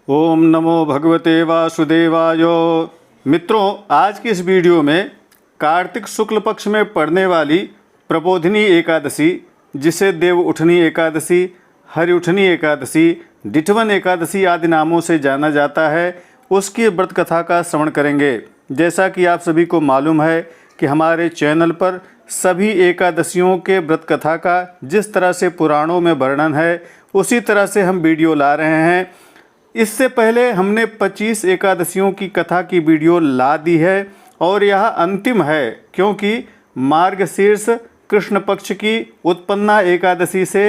ओम नमो भगवते वासुदेवाय। मित्रों, आज की इस वीडियो में कार्तिक शुक्ल पक्ष में पड़ने वाली प्रबोधिनी एकादशी, जिसे देव उठनी एकादशी, हरि उठनी एकादशी, डिठवन एकादशी आदि नामों से जाना जाता है, उसकी व्रत कथा का श्रवण करेंगे। जैसा कि आप सभी को मालूम है कि हमारे चैनल पर सभी एकादशियों के व्रत कथा का जिस तरह से पुराणों में वर्णन है, उसी तरह से हम वीडियो ला रहे हैं। इससे पहले हमने 25 एकादशियों की कथा की वीडियो ला दी है और यह अंतिम है, क्योंकि मार्गशीर्ष कृष्ण पक्ष की उत्पन्ना एकादशी से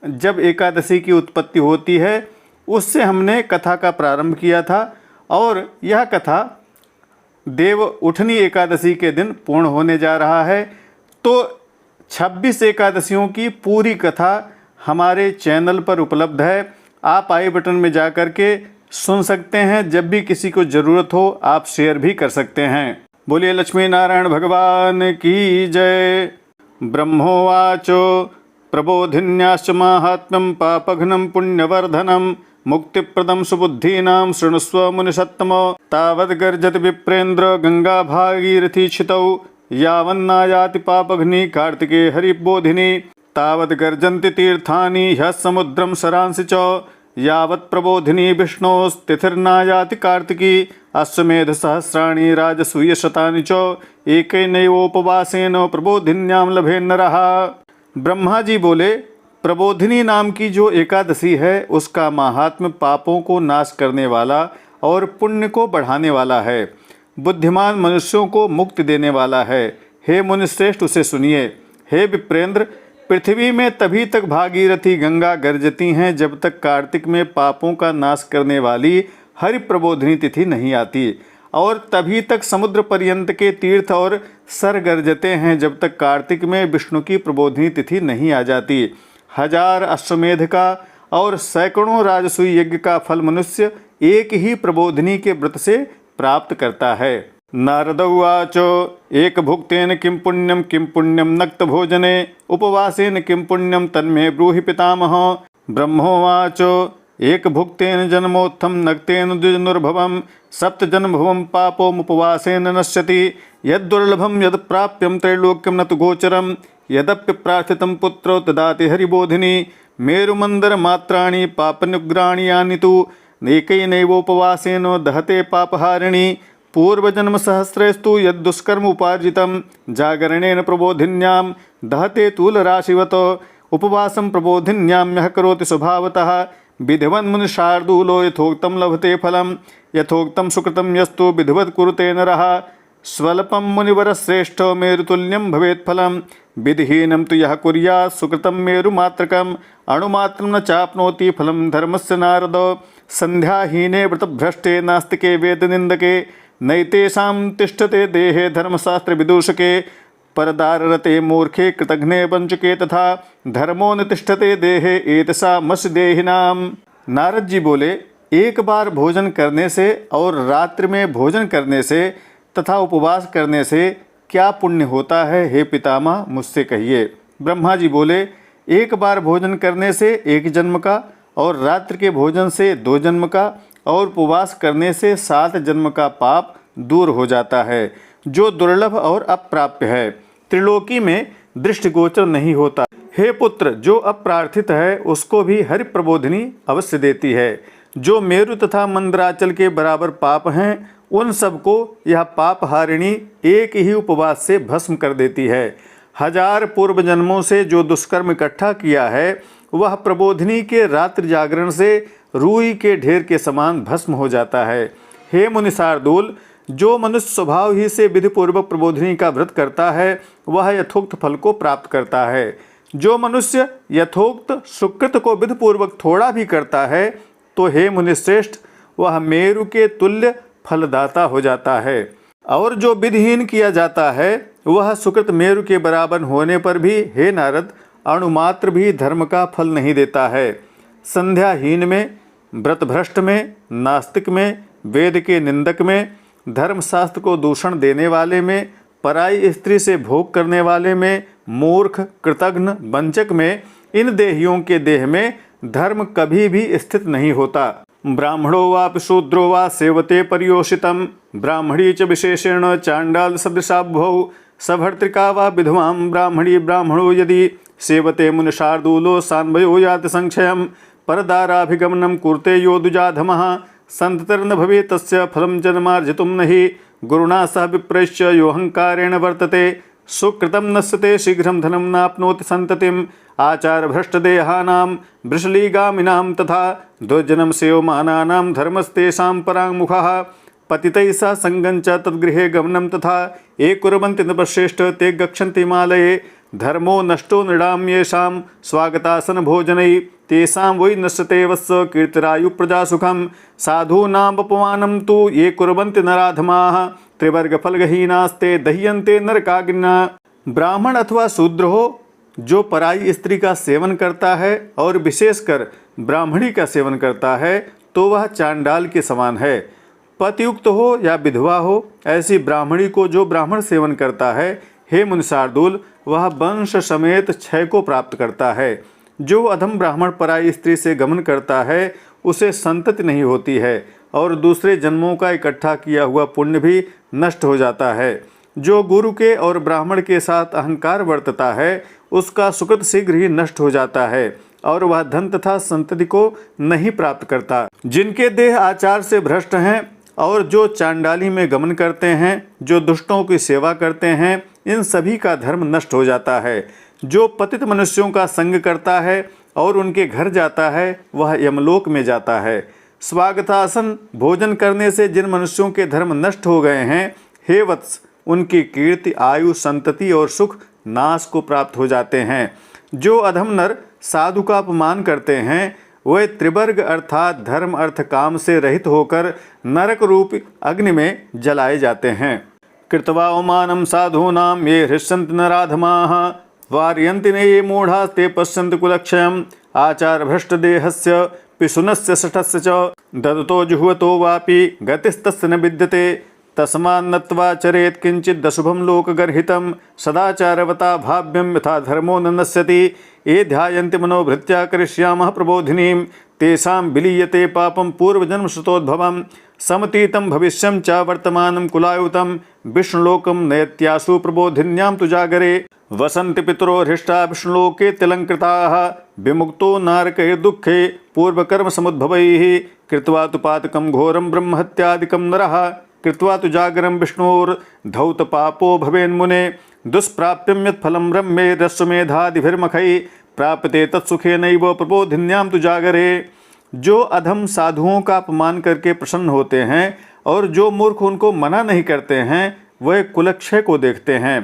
जब एकादशी की उत्पत्ति होती है, उससे हमने कथा का प्रारंभ किया था और यह कथा देव उठनी एकादशी के दिन पूर्ण होने जा रहा है। तो 26 एकादशियों की पूरी कथा हमारे चैनल पर उपलब्ध है। आप आई बटन में जा कर के सुन सकते हैं। जब भी किसी को ज़रूरत हो आप शेयर भी कर सकते हैं। बोलिए लक्ष्मी नारायण भगवान की जय। ब्रह्मोवाचो प्रबोधिन्याश्च माहात्म्यं पापघ्नं पुण्यवर्धनं मुक्तिप्रदं सुबुद्धीनां शृणुस्व मुनिसत्तमो तावद्गर्जति विप्रेन्द्र गंगा भागीरथी क्षितौ यावन्नायाति पापघ्नि कार्तिके हरिबोधिनी तावद्गर्जन्ति तीर्थानि ह्यः समुद्रं सरांसि च यावत् प्रबोधिनी विष्णोस्तिथिर्नायाति कार्तिकी अश्वमेध सहस्राणि राजसूय शतानि च एकैनैवोपवासेन प्रबोधिन्यां लभे नरः। ब्रह्मा जी बोले, प्रबोधिनी नाम की जो एकादशी है उसका महात्म्य पापों को नाश करने वाला और पुण्य को बढ़ाने वाला है, बुद्धिमान मनुष्यों को मुक्ति देने वाला है। हे मुनिश्रेष्ठ, उसे सुनिए। हे विप्रेंद्र, पृथ्वी में तभी तक भागीरथी गंगा गरजती हैं जब तक कार्तिक में पापों का नाश करने वाली हरि प्रबोधिनी तिथि नहीं आती, और तभी तक समुद्र पर्यंत के तीर्थ और सर गरजते हैं जब तक कार्तिक में विष्णु की प्रबोधिनी तिथि नहीं आ जाती। 1000 अश्वमेध का और सैकड़ों राजसूय यज्ञ का फल मनुष्य एक ही प्रबोधिनी के व्रत से प्राप्त करता है। नारद उवाच एक भुक्तेन किं पुण्यम नक्त भोजने उपवासेन किं पुण्यम तन्मे ब्रूहि पितामह। ब्रह्मोवाच एक भुक्तेन जन्मोत्थम नक्तेन द्विजनुर्भवम सप्त जन्मभवम पापोमुपवासेन नश्यति यद्दुर्लभम यद प्राप्यम त्रैलोक्यम न तु गोचरम यदप्य प्रार्थितं पुत्रो ददाति हरिबोधिनी मेरुमंदर मात्राणि पापनुग्राणि यानि तु एकैनैवोपवासेन दहते पापहारिणी पूर्वजन्म सहस्रेस्तु यद्दुष्कर्म उपार्जितं जागरणेन प्रबोधिन्यां दहते तूलराशिवत उपवासं प्रबोधिन्यां यः करोति स्वभावतः विधिवन् मुनिशार्दूलो यथोक्तं लभते फलं यथोक्तं सुकृतं यस्तु विधिवत् कुरुते नरः स्वल्पं मुनिवरश्रेष्ठ मेरुतुल्यं भवेत् फलं विधिहीनं तु यः कुर्यात् सुकृतं मेरुमात्रकम् अणुमात्रं न चाप्नोति फलं धर्मस्य नारद। संध्याहीने व्रतभ्रष्टे नास्तिके वेदनिन्दके नैतेषां तिष्ठते देहे धर्मशास्त्र विदूषके परदाररते मूर्खे कृतघ्ने वंचके तथा धर्मो न तिष्ठते देहे एतसामस्य देहिनाम। नारद जी बोले, एक बार भोजन करने से और रात्रि में भोजन करने से तथा उपवास करने से क्या पुण्य होता है, हे पितामह मुझसे कहिए। ब्रह्मा जी बोले, एक बार भोजन करने से 1 जन्म का और रात्रि के भोजन से 2 जन्म का और उपवास करने से 7 जन्म का पाप दूर हो जाता है, जो दुर्लभ और अप्राप्य है, त्रिलोकी में दृष्टिगोचर नहीं होता। हे पुत्र, जो अप्रार्थित है उसको भी हरि प्रबोधिनी अवश्य देती है। जो मेरु तथा मंदराचल के बराबर पाप हैं उन सबको यह पाप हारिणी एक ही उपवास से भस्म कर देती है। 1000 पूर्व जन्मों से जो दुष्कर्म इकट्ठा किया है वह प्रबोधिनी के रात्रि जागरण से रूई के ढेर के समान भस्म हो जाता है। हे मुनि शार्दूल, जो मनुष्य स्वभाव ही से विधिपूर्वक प्रबोधिनी का व्रत करता है वह यथोक्त फल को प्राप्त करता है। जो मनुष्य यथोक्त सुकृत को विधिपूर्वक थोड़ा भी करता है तो हे मुनिश्रेष्ठ वह मेरु के तुल्य फलदाता हो जाता है, और जो विधिहीन किया जाता है वह सुकृत मेरु के बराबर होने पर भी हे नारद अणुमात्र भी धर्म का फल नहीं देता है। संध्याहीन में, व्रतभ्रष्ट में, नास्तिक में, वेद के निंदक में, धर्मशास्त्र को दूषण देने वाले में, पराई स्त्री से भोग करने वाले में, मूर्ख, कृतघ्न, वंचक में, इन देहियों के देह में धर्म कभी भी स्थित नहीं होता। ब्राह्मणो वापि शूद्रो वा सेवते पर्योषितं ब्राह्मणी च विशेषेण चाण्डाल सदृशाभ्यौ सभर्तृका वा विधवां ब्राह्मणी ब्राह्मणो यदि सेवते मुनिशार्दूलो सान्वयो याति संक्षयं परदाराभिगमनं कुरुते यो दुजाधमः सन्ततिर्न भवेत् तस्य फलं जन्मार्जितुं नहि गुरुणा सह विप्रैश्च योऽहङ्कारेण वर्तते सुकृतं नश्यते शीघ्रं धनं नाप्नोति सन्ततिम् आचारभ्रष्टदेहानां वृषलीगामिनां तथा दुर्जनं सेवमानानां धर्मस्तेषां पराङ्मुखः पतितैः सह सङ्गं च तद्गृहे गमनं तथा ये कुर्वन्ति नृपश्रेष्ठ ते गच्छन्ति हिमालये धर्मो नष्टो नृणां येषां स्वागतासनभोजनैः तेषां वै नश्यते वत्स कीर्तिरायु प्रजासुखं साधूनाम् अपमानं तु ये कुर्वन्ति नराधमाः त्रिवर्गफलगहीनास्ते दह्यन्ते नरकाग्निना। ब्राह्मण अथवा शूद्र हो जो पराई स्त्री का सेवन करता है और विशेषकर ब्राह्मणी का सेवन करता है तो वह चांडाल के समान है। पतियुक्त हो या विधवा हो, ऐसी ब्राह्मणी को जो ब्राह्मण सेवन करता है, हे मुनिशार्दूल, वह वंश समेत क्षय को प्राप्त करता है। जो अधम ब्राह्मण पराई स्त्री से गमन करता है उसे संतति नहीं होती है और दूसरे जन्मों का इकट्ठा किया हुआ पुण्य भी नष्ट हो जाता है। जो गुरु के और ब्राह्मण के साथ अहंकार बरतता है उसका सुकृत शीघ्र ही नष्ट हो जाता है और वह धन तथा संतति को नहीं प्राप्त करता। जिनके देह आचार से भ्रष्ट हैं और जो चांडाली में गमन करते हैं, जो दुष्टों की सेवा करते हैं, इन सभी का धर्म नष्ट हो जाता है। जो पतित मनुष्यों का संग करता है और उनके घर जाता है वह यमलोक में जाता है। स्वागतासन भोजन करने से जिन मनुष्यों के धर्म नष्ट हो गए हैं, हे वत्स, उनकी कीर्ति, आयु, संतति और सुख नाश को प्राप्त हो जाते हैं। जो अधम नर साधु का अपमान करते हैं वे त्रिवर्ग अर्थात धर्म अर्थ काम से रहित होकर नरक रूप अग्नि में जलाए जाते हैं। कृत्वा अवमानं साधूनां ये हृष्यन्ति नराधमाः वारयन्ति न ये मूढ़ास्ते पश्यन्ति कुलक्षयम् आचारभ्रष्टदेहस्य पिशुनस्य शठस्य च ददतो जुह्वतो वापि गतिस्तस्य न विद्यते तस्मान्नत्वा चरेत् किंचित् अशुभं लोकगर्हितं सदाचारवता भाव्यं यथा धर्मो न नश्यति ये ध्यायन्ति मनोभृत्या करिष्यामः प्रबोधिनीं तेषां विलीयते पापं पूर्वजन्मश्रुतोद्भवं समतीतं भविष्यं च वर्तमानं कुलायुतं विष्णुलोकं नयत्यासु प्रबोधिन्यां तु जागरे वसन्ति पितरो हृष्टा विष्णुलोके तिलङ्कृताः विमुक्तो नारकैर्दुःखे पूर्वकर्मसमुद्भवैः कृत्वा तु पातकं घोरं ब्रह्महत्यादिकं नरः कृत्वा तु जागरं विष्णोर्धौत पापो भवेन्मुने दुष्प्राप्यं यत् फलं रम्ये रश्वमेधादिभिर्मखैः प्राप्यते तत्सुखेनैव प्रबोधिन्यां तु जागरे। जो अधम साधुओं का अपमान करके प्रसन्न होते हैं और जो मूर्ख उनको मना नहीं करते हैं वह कुलक्षय को देखते हैं।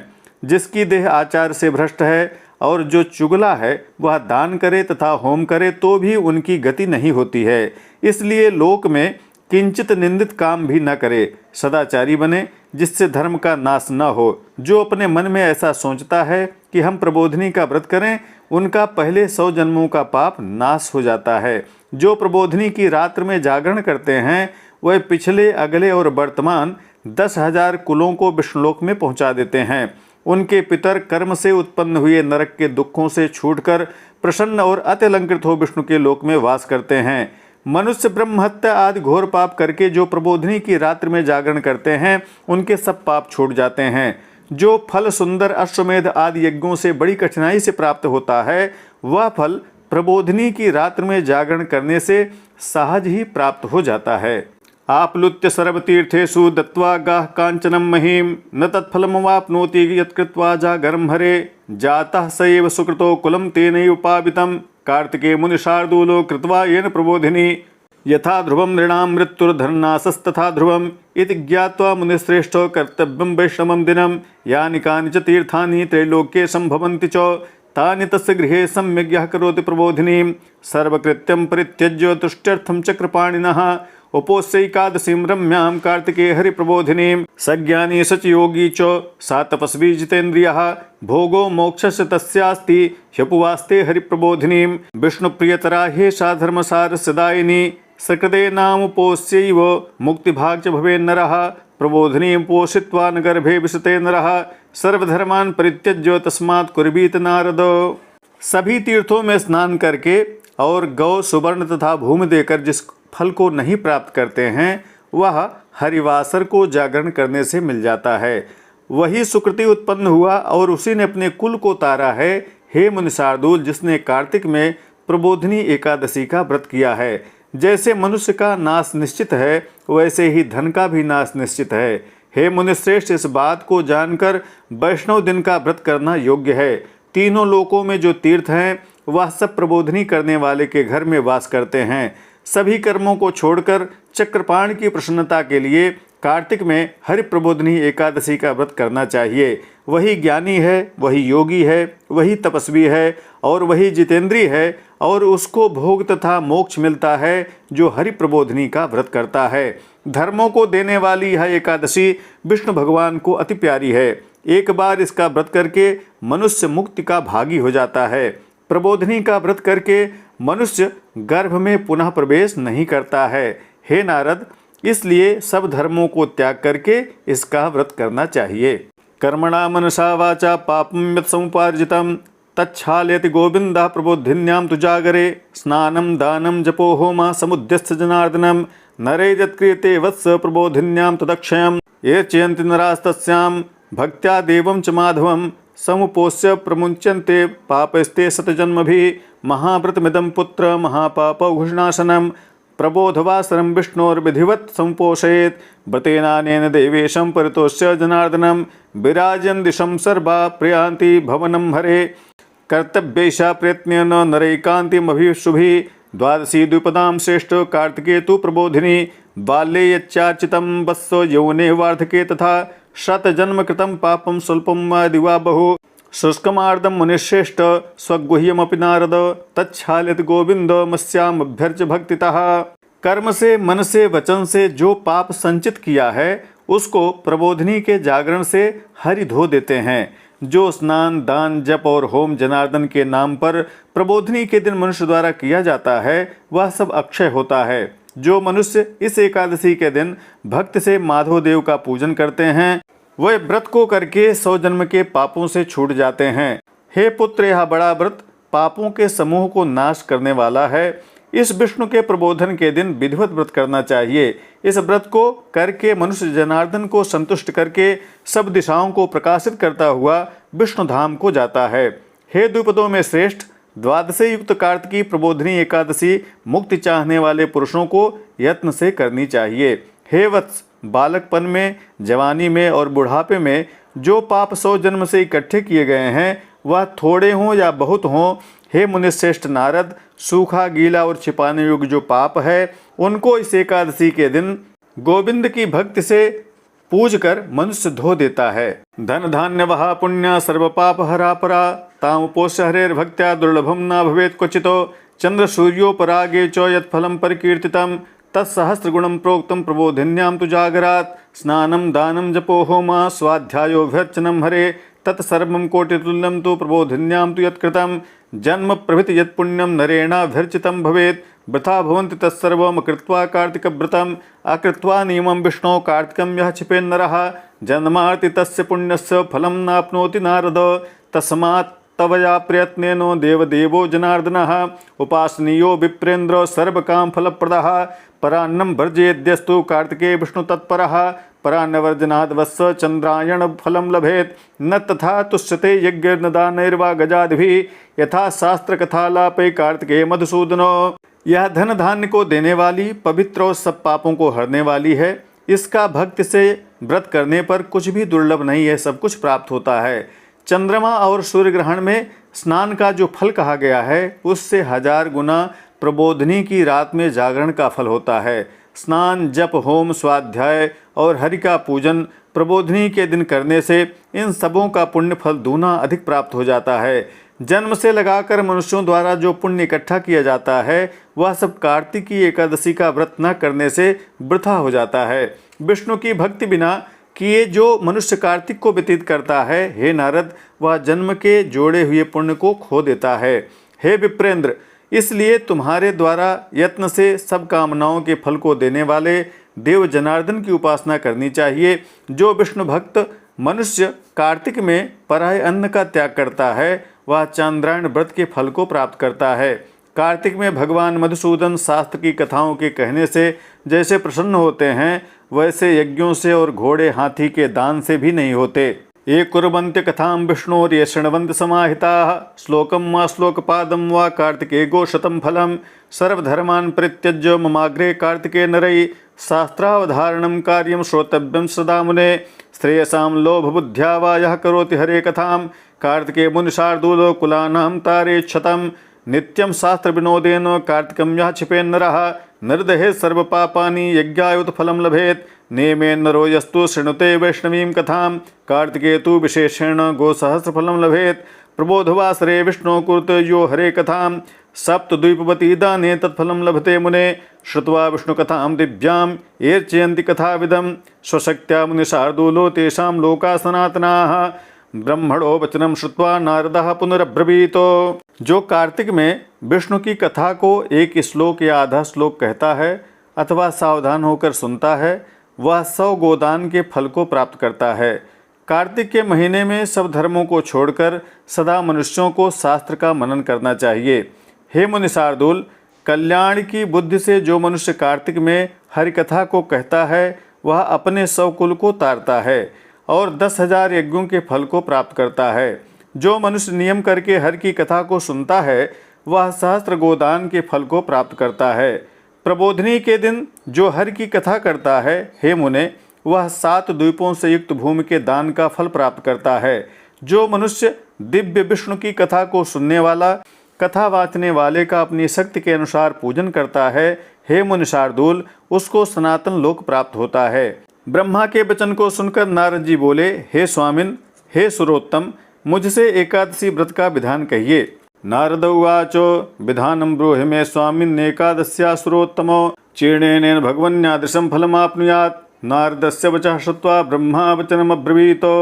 जिसकी देह आचार से भ्रष्ट है और जो चुगला है वह दान करे तथा होम करे तो भी उनकी गति नहीं होती है। इसलिए लोक में किंचित निंदित काम भी न करे, सदाचारी बने जिससे धर्म का नाश न हो। जो अपने मन में ऐसा सोचता है कि हम प्रबोधिनी का व्रत करें, उनका पहले 100 जन्मों का पाप नाश हो जाता है। जो प्रबोधिनी की रात्र में जागरण करते हैं वह पिछले, अगले और वर्तमान 10,000 कुलों को विष्णुलोक में पहुंचा देते हैं। उनके पितर कर्म से उत्पन्न हुए नरक के दुखों से छूटकर प्रसन्न और अत्यलंकृत हो विष्णु के लोक में वास करते हैं। मनुष्य ब्रह्महत्या आदि घोर पाप करके जो प्रबोधिनी की रात्रि में जागरण करते हैं उनके सब पाप छूट जाते हैं। जो फल सुंदर अश्वमेध आदि यज्ञों से बड़ी कठिनाई से प्राप्त होता है वह फल प्रबोधिनी की रात्रि में जागरण करने से सहज ही प्राप्त हो जाता है। आप्लुत्य सर्वतीर्थेषु दत्त्वा गाः कांचनं महीं न तत्फलमवाप्नोति यत्कृत्वा जागरं हरे जातः स एव सुकृतो कुलं तेनैव पावितं कार्तिके मुनिशार्दूलो कृत्वा येन प्रबोधिनी यथा ध्रुवं नृणां मृत्युर्धर्नासस्तथा ध्रुवम् इति ज्ञात्वा मुनिश्रेष्ठो कर्तव्यं वैष्णवं दिनं यानि कानि च तीर्थानि त्रैलोक्ये सम्भवन्ति च तानि तस्य गृहे सम्यग् यः करोति प्रबोधिनीं सर्वकृत्यं परित्यज्य तुष्ट्यर्थं चक्रपाणिनः उपोस्यैकादशीं रम्यां कार्तिके हरिप्रबोधिनीं सज्ञानी सचयोगी च सा तपस्वी जितेन्द्रियः भोगो मोक्षस्य तस्यास्ति ह्युपवास्ते हरिप्रबोधिनीं विष्णुप्रियतरा ह्येषा धर्मसारस्य दायिनी सकृते नामुपोस्यैव मुक्तिभाग् च भवेन्नरः प्रबोधिनीं पोषित्वा न गर्भे विशते नरः सर्वधर्मान् परित्यज्य तस्मात् कुर्वीत नारद। सभी तीर्थों में स्नान करके और गौ, सुवर्ण तथा भूमि देकर जिस फल को नहीं प्राप्त करते हैं वह हरिवासर को जागरण करने से मिल जाता है। वही सुकृति उत्पन्न हुआ और उसी ने अपने कुल को तारा है। हे मुनि शार्दूल, जिसने कार्तिक में प्रबोधिनी एकादशी का व्रत किया है। जैसे मनुष्य का नाश निश्चित है वैसे ही धन का भी नाश निश्चित है। हे मुनिश्रेष्ठ, इस बात को जानकर वैष्णव दिन का व्रत करना योग्य है। तीनों लोकों में जो तीर्थ हैं वह सब प्रबोधिनी करने वाले के घर में वास करते हैं। सभी कर्मों को छोड़कर चक्रपाण की प्रसन्नता के लिए कार्तिक में हरि प्रबोधिनी एकादशी का व्रत करना चाहिए। वही ज्ञानी है, वही योगी है, वही तपस्वी है और वही जितेंद्रीय है और उसको भोग तथा मोक्ष मिलता है जो हरि प्रबोधिनी का व्रत करता है। धर्मों को देने वाली यह एकादशी विष्णु भगवान को अति प्यारी है। एक बार इसका व्रत करके मनुष्य मुक्ति का भागी हो जाता है। प्रबोधिनी का व्रत करके मनुष्य गर्भ में पुनः प्रवेश नहीं करता है। हे नारद, इसलिए सब धर्मों को त्याग करके इसका व्रत करना चाहिए। कर्मणा मनसा वाचा पापं यत् समुपार्जितं तच्छालयति गोविंदः प्रबोधिन्यां तु जागरे। स्नानं दानं जपो होमा समुद्यस्य जनार्दनं नरे यत्क्रियते वत्स प्रबोधिन्यां तदक्षयम्। ये चयन्ति नरास्तस्यां भक्त्या देवं च माधवं समुपोष्य प्रमुच्यन्ते पापस्ते शतजन्मभिः। महाव्रतमिदं पुत्र महापापघुषनाशनं प्रबोधवासरं विष्णोर्विधिवत् समुपोषयेत्। व्रतेनानेन देवेशं परितोष्य जनार्दनं विराजन् दिशं सर्वा प्रयान्ति भवनं हरे। कर्तव्यैषा प्रयत्नेन नरैकान्तिमभिशुभिः। द्वादशी द्विपदां श्रेष्ठ कार्तिके तु प्रबोधिनी। बाल्ये यच्चार्चितं वत्सो यौवने वार्धके तथा शतजन्मकृतं पापं स्वल्पं वा दिवा बहु। शुष्कमार्दं मुनिश्रेष्ठ स्वगुह्यमपि नारद तच्छालित गोविंद मस्यामभ्यर्च भक्तितः। कर्म से, मन से, वचन से जो पाप संचित किया है उसको प्रबोधिनी के जागरण से हरि धो देते हैं। जो स्नान, दान, जप और होम जनार्दन के नाम पर प्रबोधिनी के दिन मनुष्य द्वारा किया जाता है वह सब अक्षय होता है। जो मनुष्य इस एकादशी के दिन भक्त से माधव देव का पूजन करते हैं वह व्रत को करके 100 जन्म के पापों से छूट जाते हैं। हे पुत्र, यह बड़ा व्रत पापों के समूह को नाश करने वाला है। इस विष्णु के प्रबोधन के दिन विधिवत व्रत करना चाहिए। इस व्रत को करके मनुष्य जनार्दन को संतुष्ट करके सब दिशाओं को प्रकाशित करता हुआ विष्णु धाम को जाता है। हे द्विपदों में श्रेष्ठ, द्वादशी युक्त कार्तिकी प्रबोधिनी एकादशी मुक्ति चाहने वाले पुरुषों को यत्न से करनी चाहिए। हे वत्स, बालकपन में, जवानी में और बुढ़ापे में जो पाप 100 जन्म से इकट्ठे किए गए हैं वह थोड़े हों या बहुत हों, हे मुनिश्रेष्ठ नारद, सूखा, गीला और छिपाने योग्य जो पाप है उनको इस एकादशी के दिन गोविंद की भक्ति से पूज कर मनुष्य धो देता है। धन धान्य वहा पुण्य सर्व पाप हरा परा तामुपोष्य हरेर्भक्त्या दुर्लभम न भवेत् क्वचितो। चंद्र सूर्योपरागे च यत्फलं परिकीर्तितं तत्सहस्रगुणं प्रोक्तं प्रबोधिन्यां तु जागरात्। स्नानं दानं जपो होमा स्वाध्यायोऽभ्यर्चनं हरे तत्सर्वं कोटितुल्यं तु प्रबोधिन्यां तु यत्कृतं। जन्म प्रभृति यत्पुण्यं नरेणाभ्यर्चितं भवेत्। वृथा भवन्ति तत्सर्वम् अकृत्वा कार्तिकव्रतम्। अकृत्वा नियमं विष्णोः कार्तिकं यः क्षिपेन्नरः जन्मार्ति तस्य पुण्यस्य फलं नाप्नोति नारद। तस्मात् तवया प्रयत्नेन देवदेवो जनार्दनः उपासनीयो विप्रेन्द्र सर्वकामफलप्रदः। परान्नं वर्जयेद्यस्तु कार्तिके विष्णुतत्परः परान्नवर्जनाद् वत्स चन्द्रायण फलं लभेत्। न तथा तुष्यते यज्ञर्नदानैर्वा गजादिभिः यथा शास्त्र कथालापे कार्तिके मधुसूदनो। यह धन धान्य को देने वाली, पवित्र और सब पापों को हरने वाली है। इसका भक्ति से व्रत करने पर कुछ भी दुर्लभ नहीं है, सब कुछ प्राप्त होता है। चंद्रमा और सूर्य ग्रहण में स्नान का जो फल कहा गया है उससे 1000 गुना प्रबोधिनी की रात में जागरण का फल होता है। स्नान, जप, होम, स्वाध्याय और हरि का पूजन प्रबोधिनी के दिन करने से इन सबों का पुण्य फल दूना अधिक प्राप्त हो जाता है। जन्म से लगाकर मनुष्यों द्वारा जो पुण्य इकट्ठा किया जाता है वह सब कार्तिकी एकादशी का व्रत न करने से वृथा हो जाता है। विष्णु की भक्ति बिना किए जो मनुष्य कार्तिक को व्यतीत करता है, हे नारद, वह जन्म के जोड़े हुए पुण्य को खो देता है। हे विप्रेंद्र, इसलिए तुम्हारे द्वारा यत्न से सब कामनाओं के फल को देने वाले देव जनार्दन की उपासना करनी चाहिए। जो विष्णु भक्त मनुष्य कार्तिक में पराय अन्न का त्याग करता है वह चांद्रायण व्रत के फल को प्राप्त करता है। कार्तिक में भगवान मधुसूदन शास्त्र की कथाओं के कहने से जैसे प्रसन्न होते हैं, वैसे यज्ञों से और घोड़े हाथी के दान से भी नहीं होते। ये कुर्वन्ति कथां विष्णोर् ये शृण्वन्ति समाहिताः श्लोकं वा श्लोकपादं वा कार्तिके गोशतं फलं सर्वधर्मान् परित्यज्य ममाग्रे कार्तिके नरै शास्त्रावधारणं कार्यं श्रोतव्यं सदा मुने श्रेयसां लोभबुद्ध्या वा यः करोति हरे कथां कार्तिके मुनिशार्दूलो कुलानां तारेच्छतं नित्यं शास्त्रविनोदेन कार्तिकं यः क्षिपेन्नरः निर्दहेत् सर्वपापानि यज्ञायुतफलं लभेत् नेमेन नरो यस्तु शृणुते वैष्णवीं कथां कार्तिके तु विशेषेण गोसहस्रफलं लभेत् प्रबोधवासरे विष्णो कुरुते यो हरे कथां सप्तद्वीपवती दाने तत्फलं लभते मुने श्रुत्वा विष्णुकथां दिव्यां येर्चयन्ति कथाविदं स्वशक्त्या मुनिशार्दूलो तेषां लोका सनातनाः ब्रह्मणो वचनम श्रुत्वा नारदः पुनरब्रवीतो। जो कार्तिक में विष्णु की कथा को एक श्लोक या आधा श्लोक कहता है अथवा सावधान होकर सुनता है, वह 100 गोदान के फल को प्राप्त करता है। कार्तिक के महीने में सब धर्मों को छोड़कर सदा मनुष्यों को शास्त्र का मनन करना चाहिए। हे मुनि शार्दूल, कल्याण की बुद्धि से जो मनुष्य कार्तिक में हरिकथा को कहता है, वह अपने 100 कुल को तारता है और 10,000 यज्ञों के फल को प्राप्त करता है। जो मनुष्य नियम करके हरि की कथा को सुनता है, वह सहस्त्र गोदान के फल को प्राप्त करता है। प्रबोधिनी के दिन जो हरि की कथा करता है, हे मुने, वह 7 द्वीपों से युक्त भूमि के दान का फल प्राप्त करता है। जो मनुष्य दिव्य विष्णु की कथा को सुनने वाला, कथा वाचने वाले का अपनी शक्ति के अनुसार पूजन करता है, हे मुनि शार्दूल, उसको सनातन लोक प्राप्त होता है। ब्रह्मा के वचन को सुनकर नारद जी बोले, हे स्वामिन, हे सुरोत्तम, मुझसे एकादशी व्रत का विधान कहिए। नारद उवाचो विधानं ब्रूहि मे स्वामिन् एकादश्या सुरोत्तमो चीर्णेन भगवन्यादृशं फलमाप्नुयात्। नारदस्य वचः श्रुत्वा ब्रह्मा वचनमब्रवीतो।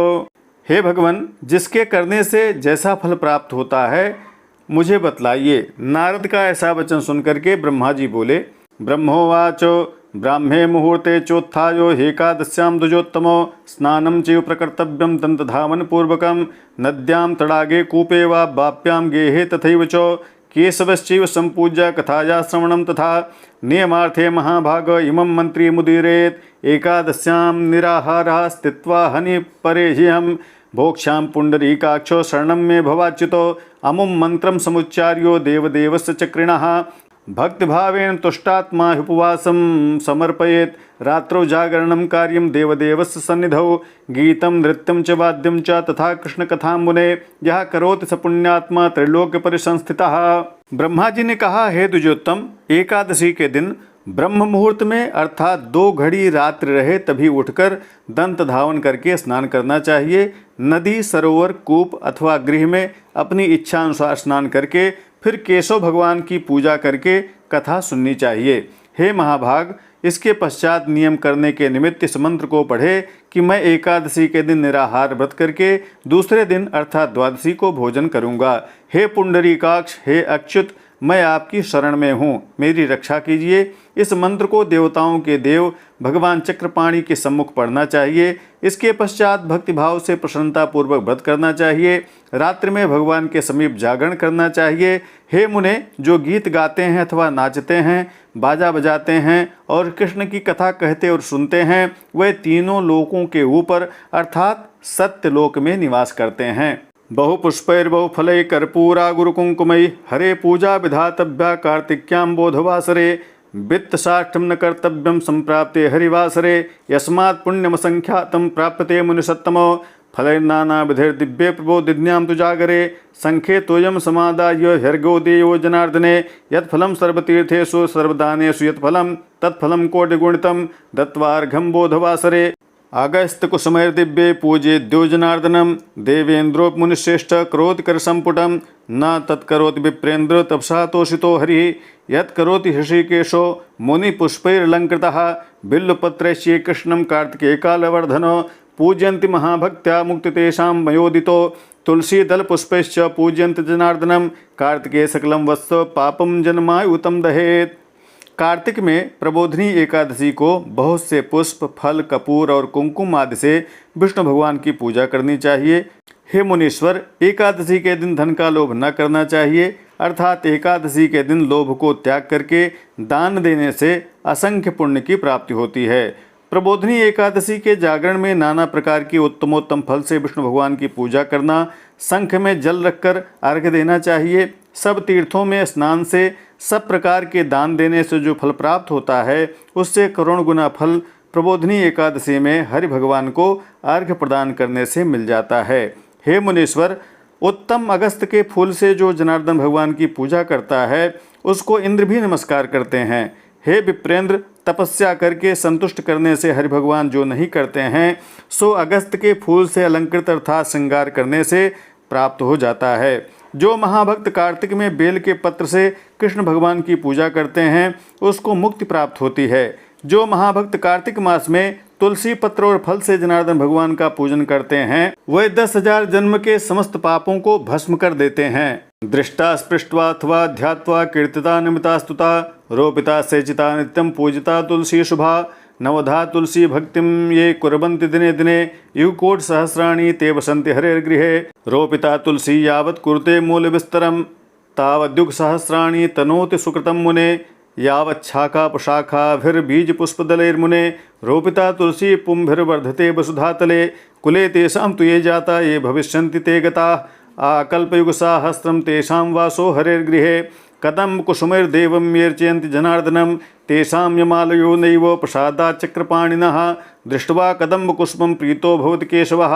हे भगवान, जिसके करने से जैसा फल प्राप्त होता है मुझे बतलाइए। नारद का ऐसा वचन सुनकर के ब्रह्मा जी बोले, ब्रह्मोवाचो ब्राह्मे मुहूर्ते चोत्थायो एकादश्यां द्विजोत्तमो स्नानं चैव प्रकर्तव्यं दन्तधावन पूर्वकं नद्यां तडागे कूपे वा वाप्यां गेहे तथैव च केशवश्चैव सम्पूज्य कथाया श्रवणं तथा नियमार्थे महाभाग इमं मन्त्री मुदीरेत्। एकादश्यां निराहारः स्थित्वा हनि परेह्यं भोक्ष्यां पुण्डरीकाक्षो शरणं मे भवाच्युतो अमुं मन्त्रं समुच्चार्यो देवदेवस्य चक्रिणः भक्तिभावेन तुष्टात्मा उपवासं समर्पयेत्। रात्रौ जागरणं कार्यं देवदेवस्य सन्निधौ गीतं नृत्यं च वाद्यं च तथा कृष्णकथां मुने यः करोति स पुण्यात्मा त्रैलोक्य परिसंस्थितः। ब्रह्मा जी ने कहा, हे द्विजोत्तम, एकादशी के दिन ब्रह्म मुहूर्त में अर्थात 2 घड़ी रात्रि रहे तभी उठकर दंत धावन करके स्नान करना चाहिए। नदी, सरोवर, कूप अथवा गृह में अपनी इच्छा अनुसार स्नान करके फिर केशव भगवान की पूजा करके कथा सुननी चाहिए। हे महाभाग, इसके पश्चात नियम करने के निमित्त इस मंत्र को पढ़े कि मैं एकादशी के दिन निराहार व्रत करके दूसरे दिन अर्थात द्वादशी को भोजन करूंगा। हे पुंडरीकाक्ष, हे अच्युत, मैं आपकी शरण में हूँ, मेरी रक्षा कीजिए। इस मंत्र को देवताओं के देव भगवान चक्रपाणी के सम्मुख पढ़ना चाहिए। इसके पश्चात भक्तिभाव से प्रसन्नतापूर्वक व्रत करना चाहिए। रात्रि में भगवान के समीप जागरण करना चाहिए। हे मुने, जो गीत गाते हैं अथवा नाचते हैं, बाजा बजाते हैं और कृष्ण की कथा कहते और सुनते हैं, वे तीनों लोकों के ऊपर अर्थात सत्यलोक में निवास करते हैं। बहुपुष्पैर्बहुफलैः कर्पूरा गुरुकुंकुमैः हरे पूजा विधातव्या कार्तिक्यां बोधवासरे वित्तसाष्टं न कर्तव्यं संप्राप्ते हरिवासरे यस्मात् पुण्यमसंख्यातं प्राप्यते मुनिसत्तमो फलैर्नानाविधैर्दिव्ये प्रबोधिन्यां तु जागरे संख्ये तोयं समादाय ह्यर्घ्योदयो जनार्दने यत्फलं सर्वतीर्थेषु सर्वदानेषु यत्फलं तत्फलं कोटिगुणितं दत्वार्घं बोधवासरे अगस्त्यकुसुमैर्दिव्ये पूज्येद्यो जनार्दनं देवेन्द्रो मुनिश्रेष्ठ करोति करसम्पुटं न तत्करोति विप्रेन्द्र तपसा तोषितो हरिः यत्करोति हृषिकेशो मुनिपुष्पैरलङ्कृतः बिल्वपत्रैश्च कृष्णं कार्तिके कालवर्धनो पूजयन्ति महाभक्त्या मुक्ति तेषां मयोदितो तुलसीदलपुष्पैश्च पूजयन्ति जनार्दनं कार्तिके सकलं वत्स पापं जन्मायुतं दहेत्। कार्तिक में प्रबोधिनी एकादशी को बहुत से पुष्प, फल, कपूर और कुमकुम आदि से विष्णु भगवान की पूजा करनी चाहिए। हे मुनीश्वर, एकादशी के दिन धन का लोभ न करना चाहिए अर्थात एकादशी के दिन लोभ को त्याग करके दान देने से असंख्य पुण्य की प्राप्ति होती है। प्रबोधिनी एकादशी के जागरण में नाना प्रकार की उत्तमोत्तम फल से विष्णु भगवान की पूजा करना, शंख में जल रखकर अर्घ्य देना चाहिए। सब तीर्थों में स्नान से, सब प्रकार के दान देने से जो फल प्राप्त होता है उससे करोड़ गुना फल प्रबोधिनी एकादशी में हरि भगवान को अर्घ्य प्रदान करने से मिल जाता है। हे मुनीश्वर, उत्तम अगस्त के फूल से जो जनार्दन भगवान की पूजा करता है उसको इंद्र भी नमस्कार करते हैं। हे विप्रेंद्र, तपस्या करके संतुष्ट करने से हरि भगवान जो नहीं करते हैं सो अगस्त के फूल से अलंकृत अर्थात श्रृंगार करने से प्राप्त हो जाता है। जो महाभक्त कार्तिक में बेल के पत्र से कृष्ण भगवान की पूजा करते हैं उसको मुक्ति प्राप्त होती है। जो महाभक्त कार्तिक मास में तुलसी पत्र और फल से जनार्दन भगवान का पूजन करते हैं वह 10,000 जन्म के समस्त पापों को भस्म कर देते हैं। दृष्टा स्पृष्ट्वा अथवा ध्यात्वा कीर्तिता नमिता स्तुता रोपिता सेचिता नित्यं पूजिता तुलसी शुभा नवधा तुलसी भक्तिं ये कुर्वन्ति दिने दिने युगकोटि सहस्राणि ते वसन्ति हरेर्गृहे रोपिता तुलसी यावत् कुरुते मूलविस्तरं तावद्युग सहस्राणि तनोति सुकृतं मुने यावच्छाखा प्रशाखाभिर्बीज पुष्पदलैर्मुने रोपिता तुलसी पुंभिर्वर्धते वसुधातले कुले तेषां तु ये जाता ये भविष्यन्ति ते गताः आकल्पयुग साहस्रं तेषां वासो हरेर्गृहे कदम्ब कुसुमैर्देवं येर्चयन्ति जनार्दनं तेषां यमालयो नैव प्रसादात् चक्रपाणिनः दृष्ट्वा कदम्ब कुसुमं प्रीतो भवति केशवः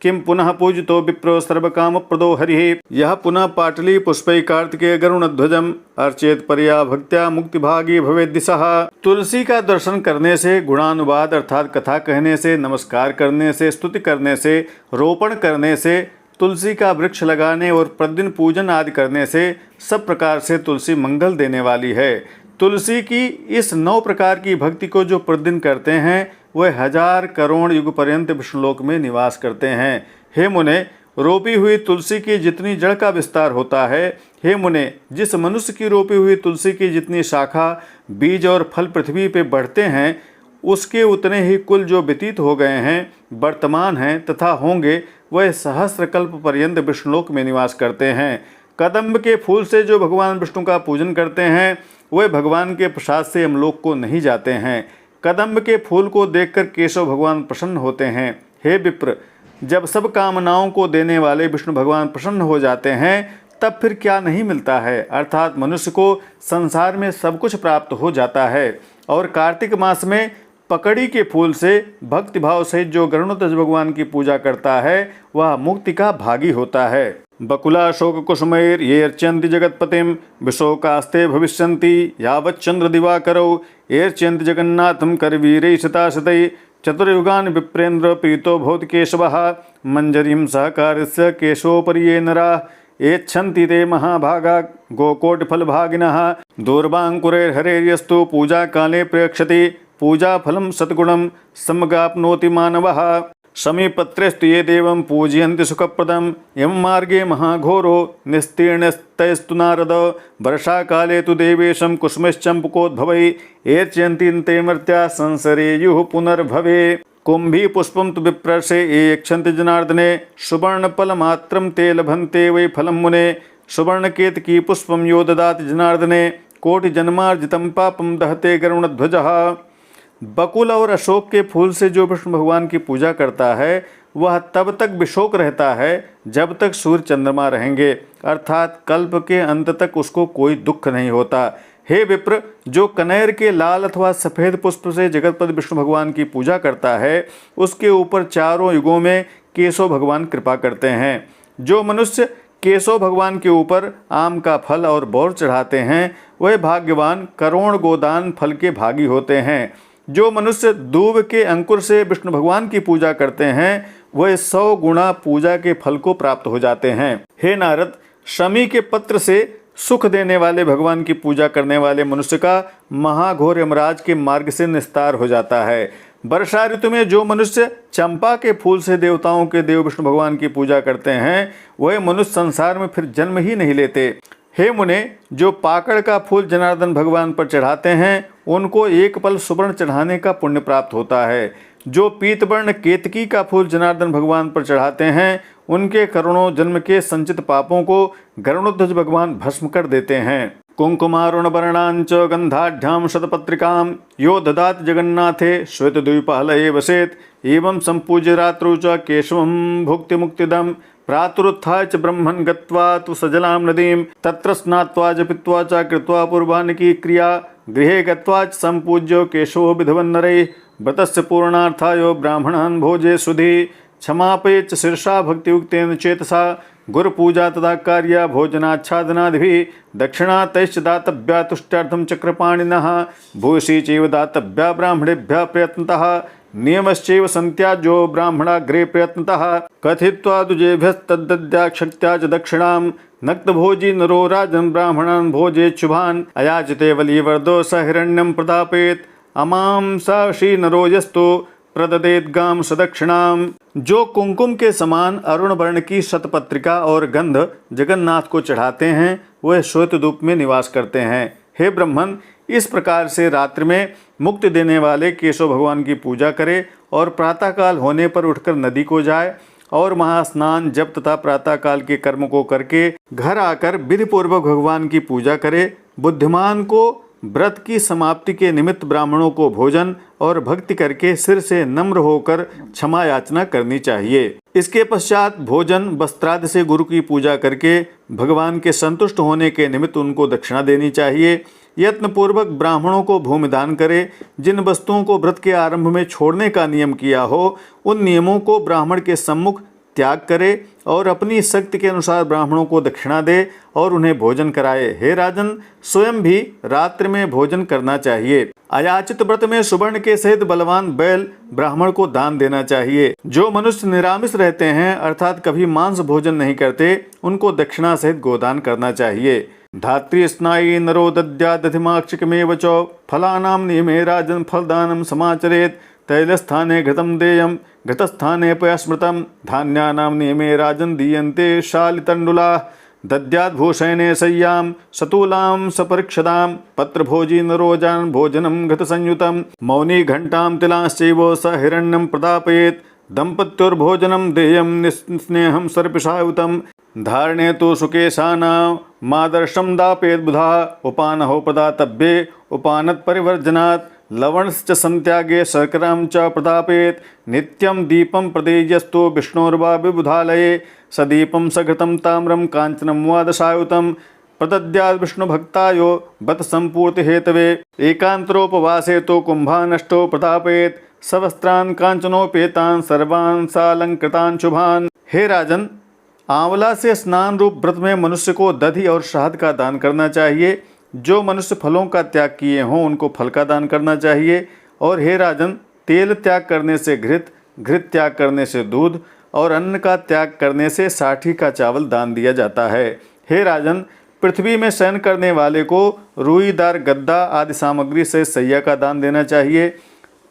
किं पुनः पूजितो विप्रो सर्वकामप्रदो हरिः यह पुनः पाटली पुष्पै कार्तिकेय गरुणध्वजम् अर्चेत परया भक्त्या मुक्तिभागी भवेत् दिशः। तुलसी का दर्शन करने से, गुणानुवाद अर्थात कथा कहने से, नमस्कार करने से, स्तुति करने से, रोपण करने से, तुलसी का वृक्ष लगाने और प्रतिदिन पूजन आदि करने से सब प्रकार से तुलसी मंगल देने वाली है। तुलसी की इस 9 प्रकार की भक्ति को जो प्रतिदिन करते हैं वह 1000 करोड़ युग पर्यंत विष्णुलोक में निवास करते हैं। हे मुने, रोपी हुई तुलसी की जितनी जड़ का विस्तार होता है, हे मुने, जिस मनुष्य की रोपी हुई तुलसी की जितनी शाखा, बीज और फल पृथ्वी पे बढ़ते हैं उसके उतने ही कुल जो व्यतीत हो गए हैं, वर्तमान हैं तथा होंगे वह सहस्र कल्प पर्यंत विष्णुलोक में निवास करते हैं। कदम्ब के फूल से जो भगवान विष्णु का पूजन करते हैं वह भगवान के प्रसाद से यमलोक को नहीं जाते हैं। कदम्ब के फूल को देखकर केशव भगवान प्रसन्न होते हैं। हे विप्र, जब सब कामनाओं को देने वाले विष्णु भगवान प्रसन्न हो जाते हैं तब फिर क्या नहीं मिलता है, अर्थात मनुष्य को संसार में सब कुछ प्राप्त हो जाता है। और कार्तिक मास में पकड़ी के फूल से भक्तिभाव सहित जो गरुड़ध्वज भगवान की पूजा करता है वह मुक्ति का भागी होता है। बकुला शोक कुसुमैर ये अर्चयन्ति जगत्पतिं विशोकास्ते भविष्यन्ति यावत् चंद्र दिवाकरौ एर्चयन्ति जगन्नाथं करवीरै शताशतै चतुर्युगान् विप्रेन्द्र प्रीतो भवति केशवः मंजरीं सहकार्यस्य केशोपरि ये नराः एच्छन्ति ते महाभागा गोकोटिफलभागिनः दूर्वाङ्कुरैर्हरेर्यस्तु पूजा काले प्रयक्षति पूजा फलं सद्गुणं समगाप्नोति मानवः समीपत्रेस्तु ये देवं पूजयन्ति सुखप्रदं यं मार्गे महाघोरो निस्तीर्णस्तैस्तु नारद वर्षाकाले तु देवेशं कुसुमश्चम्पकोद्भवै एर्चयन्ति ते मर्त्या संसरेयुः पुनर्भवे कुंभी पुष्पं तु विप्रर्षे ये यक्षन्ति जनार्दने सुवर्णफलमात्रं ते लभन्ते वै फलं मुने सुवर्णकेतकी पुष्पं यो ददाति जनार्दने कोटिजन्मार्जितं पापं दहते गरुणध्वजः। बकुल और अशोक के फूल से जो विष्णु भगवान की पूजा करता है वह तब तक विशोक रहता है जब तक सूर्य चंद्रमा रहेंगे, अर्थात कल्प के अंत तक उसको कोई दुख नहीं होता। हे विप्र, जो कनेर के लाल अथवा सफ़ेद पुष्प से जगतपति विष्णु भगवान की पूजा करता है उसके ऊपर चारों युगों में केशव भगवान कृपा करते हैं। जो मनुष्य केशव भगवान के ऊपर आम का फल और बौर चढ़ाते हैं वह भाग्यवान करोड़ गोदान फल के भागी होते हैं। जो मनुष्य दूब के अंकुर से विष्णु भगवान की पूजा करते हैं वह 100 गुणा पूजा के फल को प्राप्त हो जाते हैं। हे नारद, शमी के पत्र से सुख देने वाले भगवान की पूजा करने वाले मनुष्य का महाघोर यमराज के मार्ग से निस्तार हो जाता है। वर्षा ऋतु में जो मनुष्य चंपा के फूल से देवताओं के देव विष्णु भगवान की पूजा करते हैं वह मनुष्य संसार में फिर जन्म ही नहीं लेते। हे मुने, जो पाकड़ का फूल जनार्दन भगवान पर चढ़ाते हैं उनको एक पल सुवर्ण चढ़ाने का पुण्य प्राप्त होता है। जो पीतवर्ण केतकी का फूल जनार्दन भगवान पर चढ़ाते हैं उनके करोड़ों जन्म के संचित पापों को गरुड़ध्वज भगवान भस्म कर देते हैं। कुंकुमारुण वर्णांच गंधाढ्याम शतपत्रिकां यो ददाति जगन्नाथे श्वेतद्वीपहलये वसेत् एवं संपूज्य रात्रौ च केशवं भुक्ति मुक्तिदम् प्रातरुत्थाय च ब्रह्मन् गत्वा तु सजलां नदीं तत्र स्नात्वा जपित्वा च कृत्वा पूर्वानिकी क्रिया गृहे गत्वा च संपूज्यो केशवो विधवन्नरैः व्रतस्य पूर्णार्थाय ब्राह्मणान् भोजे सुधी क्षमापयेच्च शीर्षा भक्तियुक्तेन चेतसा गुरुपूजा तथा कार्या भोजनाच्छादनादिभिः दक्षिणा तैश्च दातव्या तुष्ट्यार्थं चक्रपाणिनः भूयसी चैव दातव्या ब्राह्मणेभ्यः प्रयत्नतः नियमश्चैव सन्त्याज्यो ब्राह्मणाग्रे प्रयत्नतः कथित्वा दुजेभ्यस्तद्दद्याक्षक्त्या च दक्षिणां नक्तभोजी नरो राजन् ब्राह्मणान् भोजेच्छुभान् अयाचिते वलीवर्दो स हिरण्यं प्रदापयेत् अमां स श्री नरो यस्तु प्रददेत गाम सदक्षिणाम। जो कुंकुम के समान अरुण वर्ण की शतपत्रिका और गंध जगन्नाथ को चढ़ाते हैं वह श्वेतद्वीप में निवास करते हैं। हे ब्रह्मन, इस प्रकार से रात्रि में मुक्ति देने वाले केशव भगवान की पूजा करे और प्रातःकाल होने पर उठकर नदी को जाए और महास्नान जप तथा प्रातःकाल के कर्म को करके घर आकर विधि पूर्वक भगवान की पूजा करे। बुद्धिमान को व्रत की समाप्ति के निमित्त ब्राह्मणों को भोजन और भक्ति करके सिर से नम्र होकर क्षमा याचना करनी चाहिए। इसके पश्चात भोजन वस्त्रादि से गुरु की पूजा करके भगवान के संतुष्ट होने के निमित्त उनको दक्षिणा देनी चाहिए। यत्न पूर्वक ब्राह्मणों को भूमि दान करे। जिन वस्तुओं को व्रत के आरंभ में छोड़ने का नियम किया हो उन नियमों को ब्राह्मण के सम्मुख त्याग करे और अपनी शक्ति के अनुसार ब्राह्मणों को दक्षिणा दे और उन्हें भोजन कराए। हे राजन, स्वयं भी रात्रि में भोजन करना चाहिए। अयाचित व्रत में सुवर्ण के सहित बलवान बैल ब्राह्मण को दान देना चाहिए। जो मनुष्य निरामिष रहते हैं अर्थात कभी मांस भोजन नहीं करते उनको दक्षिणा सहित गोदान करना चाहिए। धात्री स्नायी नरो दद्यादधिमाक्षिकमेव च फलानां नियमे राजन फलदानं समाचरेत् तैलस्थाने घृतं देयं घृतस्थाने पयस्मृतं धान्यानां नियमे राजन दीयन्ते शालितण्डुलाः दद्याद्भूषणे शय्यां सतूलां सपरिक्षदां पत्रभोजी नरोजान् भोजनं घृतसंयुतं मौनी घण्टां तिलांश्चैव स हिरण्यं प्रदापयेत् दम्पत्योर्भोजनं देयं निस्नेहं सर्पिषायुतं धारणे तु सुकेशानां मादर्शं दापयेत् बुधः उपानहो प्रदातव्ये उपानत् परिवर्जनात् लवणश्च संत्यागे शर्करां च प्रदापयेत् नित्यं दीपं प्रदेयस्तु विष्णोर्वा विबुधालये सदीपं सघृतं ताम्रं काञ्चनं वा दशायुतं प्रदद्याद् विष्णुभक्तायो बत संपूर्ति हेतवे एकान्तरोपवासे तो कुंभानष्टो प्रदापयेत् सवस्त्रान् कांचनोपेतान् सर्वान् सालंकृतान् शुभान्। हे राजन, आंवला से स्नान रूप व्रत में मनुष्य को दधि और शहद का दान करना चाहिए। जो मनुष्य फलों का त्याग किए हों उनको फल का दान करना चाहिए। और हे राजन, तेल त्याग करने से घृत, घृत त्याग करने से दूध और अन्न का त्याग करने से साठी का चावल दान दिया जाता है। हे राजन, पृथ्वी में शयन करने वाले को रुईदार गद्दा आदि सामग्री से सैया का दान देना चाहिए।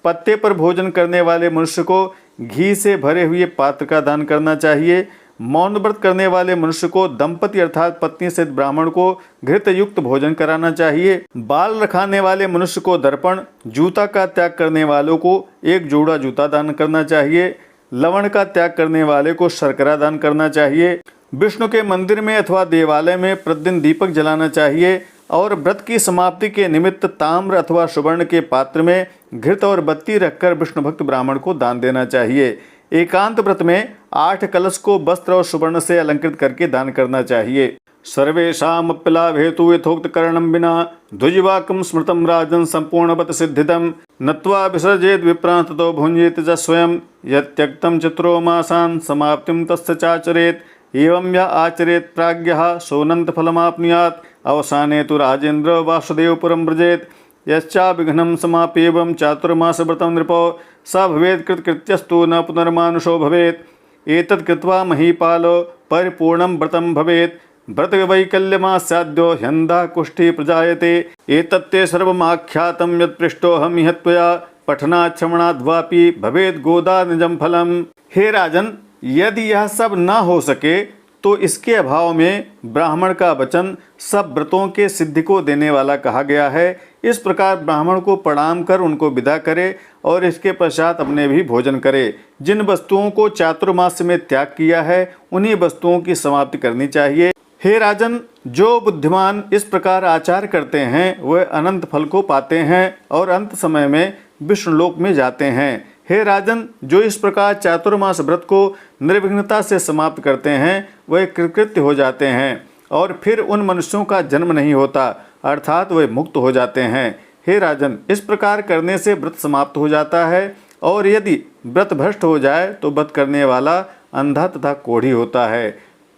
पत्ते पर भोजन करने वाले मनुष्य को घी से भरे हुए पात्र का दान करना चाहिए। मौन व्रत करने वाले मनुष्य को दंपति अर्थात पत्नी सहित ब्राह्मण को घृत युक्त भोजन कराना चाहिए। बाल रखाने वाले मनुष्य को दर्पण, जूता का त्याग करने वालों को एक जोड़ा जूता दान करना चाहिए। लवण का त्याग करने वाले को शर्करा दान करना चाहिए। विष्णु के मंदिर में अथवा देवालय में प्रतिदिन दीपक जलाना चाहिए और व्रत की समाप्ति के निमित्त ताम्र अथवा सुवर्ण के पात्र में घृत और बत्ती रखकर विष्णु भक्त ब्राह्मण को दान देना चाहिए। एकांत व्रत में 8 कलश को वस्त्र और सुवर्ण से अलंकृत करके दान करना चाहिए। सर्वेषामप्यलाभ हेतु यथोक्त करणं विना द्विजवाक्यं स्मृतं राजन् संपूर्णवत् सिद्धिदं नत्वा विसर्जेत् विप्रान् ततो भुञ्जेत् च स्वयं यत्यक्तं चतुरो मासान् समाप्तिं तस्य चाचरेत् एवं य आचरेत् प्राज्ञः सोऽनन्तफलमाप्नुयात् अवसाने तु राजेन्द्र वासुदेवपुरं व्रजेत् यश्चाभिघ्नं समाप्येवं चातुर्मासव्रतं नृपो स भवेत् कृतकृत्यस्तु न पुनर्मानुषो भवेत् एतत् कृत्वा महीपालो परिपूर्णं व्रतं भवेत् व्रतवैकल्यमास्याद्यो ह्यन्धा कुष्ठी प्रजायते एतत्ते सर्वमाख्यातं यत्पृष्टोऽहं ह्य त्वया पठनात् श्रवणाद्वापि भवेत् गोदा निजं फलम्। हे राजन, यदि यह सब न हो सके तो इसके अभाव में ब्राह्मण का वचन सब व्रतों के सिद्धि को देने वाला कहा गया है। इस प्रकार ब्राह्मण को प्रणाम कर उनको विदा करे और इसके पश्चात अपने भी भोजन करे। जिन वस्तुओं को चातुर्मास्य में त्याग किया है उन्हीं वस्तुओं की समाप्ति करनी चाहिए। हे राजन, जो बुद्धिमान इस प्रकार आचार करते हैं वह अनंत फल को पाते हैं और अंत समय में विष्णुलोक में जाते हैं। हे राजन, जो इस प्रकार चातुर्मास व्रत को निर्विघ्नता से समाप्त करते हैं वह कृतकृत्य हो जाते हैं और फिर उन मनुष्यों का जन्म नहीं होता, अर्थात वे मुक्त हो जाते हैं। हे राजन, इस प्रकार करने से व्रत समाप्त हो जाता है और यदि व्रत भ्रष्ट हो जाए तो व्रत करने वाला अंधा तथा कोढ़ी होता है।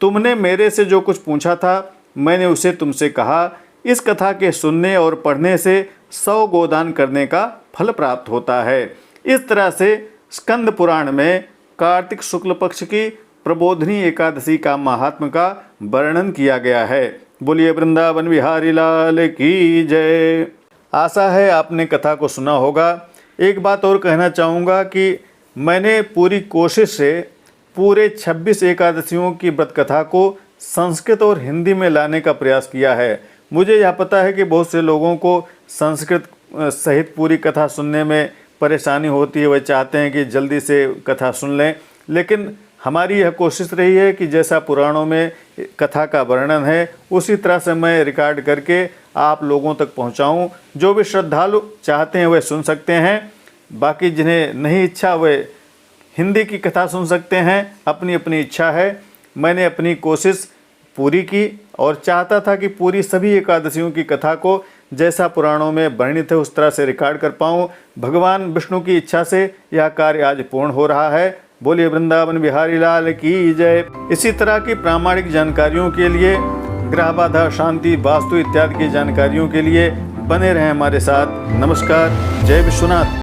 तुमने मेरे से जो कुछ पूछा था मैंने उसे तुमसे कहा। इस कथा के सुनने और पढ़ने से 100 गोदान करने का फल प्राप्त होता है। इस तरह से स्कंद पुराण में कार्तिक शुक्ल पक्ष की प्रबोधिनी एकादशी का महात्म्य का वर्णन किया गया है। बोलिए वृंदावन बिहारी लाल की जय। आशा है आपने कथा को सुना होगा। एक बात और कहना चाहूँगा कि मैंने पूरी कोशिश से पूरे 26 एकादशियों की व्रत कथा को संस्कृत और हिंदी में लाने का प्रयास किया है। मुझे यह पता है कि बहुत से लोगों को संस्कृत सहित पूरी कथा सुनने में परेशानी होती है, वे चाहते हैं कि जल्दी से कथा सुन लें, लेकिन हमारी यह कोशिश रही है कि जैसा पुराणों में कथा का वर्णन है उसी तरह से मैं रिकॉर्ड करके आप लोगों तक पहुंचाऊं। जो भी श्रद्धालु चाहते हैं वे सुन सकते हैं, बाकी जिन्हें नहीं इच्छा वे हिंदी की कथा सुन सकते हैं। अपनी अपनी इच्छा है। मैंने अपनी कोशिश पूरी की और चाहता था कि पूरी सभी एकादशियों की कथा को जैसा पुराणों में वर्णित है उस तरह से रिकॉर्ड कर पाऊँ। भगवान विष्णु की इच्छा से यह कार्य आज पूर्ण हो रहा है। बोलिए वृंदावन बिहारी लाल की जय। इसी तरह की प्रामाणिक जानकारियों के लिए, ग्रह बाधा, शांति, वास्तु इत्यादि की जानकारियों के लिए बने रहें हमारे साथ। नमस्कार। जय विश्वनाथ।